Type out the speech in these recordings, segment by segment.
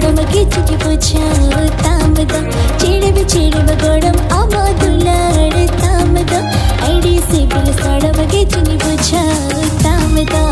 सडमगे चुकी पुछा तामदा चिड़ब गोड़म आमा दुलाड़ तामदा ऐडी सिबिल सडमगे चुनी पुछा तामदा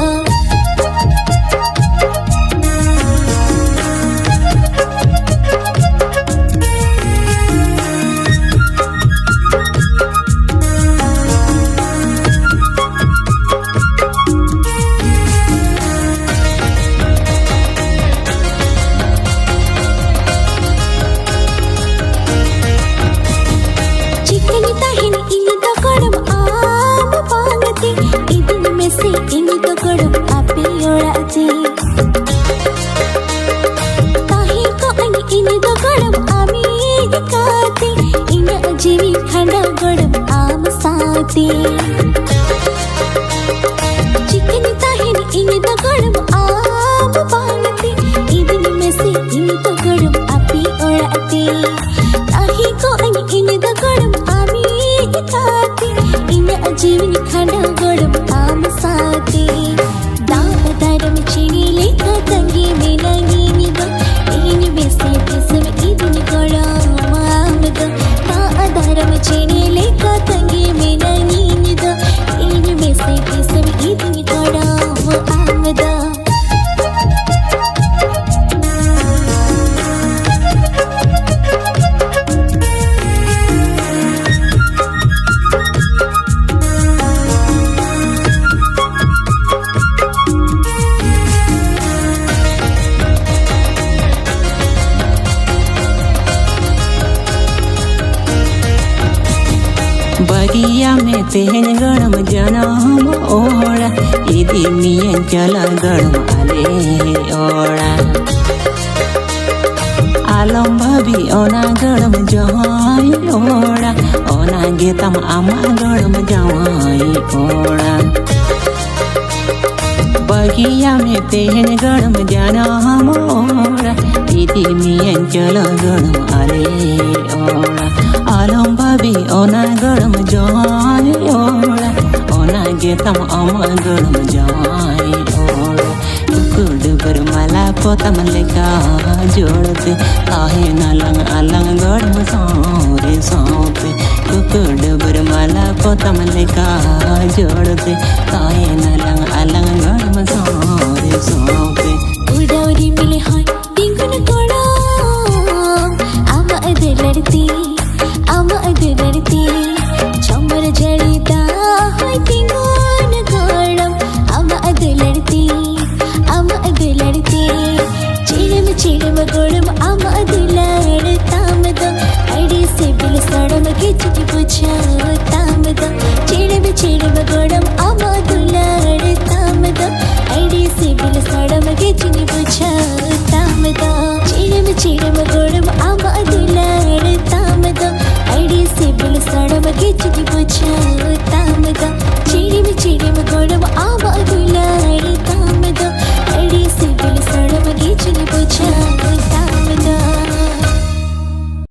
चिकन ताहिन इन द गड़म आम पालते इदिन में से इन द गड़म आपी ओड़ाते ताही को इन द गड़म आमी खाते इन अजीवन खाना गड़म आम साते दाम चीनी लेखा तंगी में लगी निदा इन में से किस्म इदिन गड़म आम दाम चीनी लेखा तंगी में लगी निदा इन में से किस्म इदिन गड़म आमदा बगिया में तेहन गड़म जनम ओड़ा इदी मियन चला गड़म आले ओड़ा आलम भाभी ओना गड़म जवाई ओड़ा ओना गेतम आमा गड़म जवाई ओड़ा बगिया में तेहन गड़म जनम ओड़ा इदी मियन चला गड़म आले ओड़ा आलम भाभी ओना गड़म जवाई ओड़ा ओना गेतम आमा गड़म जवाई ओड़ा कुकुड़ माला पोतम लेका जोड़ते आहे नलंग अलंग गड़म सौरे सौते कुकुड़ माला पोतम लेका जोड़ते आहे नलंग अलंग गड़म सौरे सौते UDAW RIMIL हाय डिंगन कोड़ा आमा अदे लड़ती चमर जड़ीदा हाय डिंगन कोड़म आमा अदे लड़ती चिड़म गोड़म आमा दुलाड़ तामदा ऐडी सिबिल सडमगे चुकी पुछा तामदा चिड़ब गोड़म आमा दुलाड़ तामदा ऐडी सिबिल सडमगे चुनी पुछा तामदा चिड़ब गोड़म आमा दुलाड़ तामदा ऐडी सिबिल सडमगे चुकी पुछा तामदा चिड़ब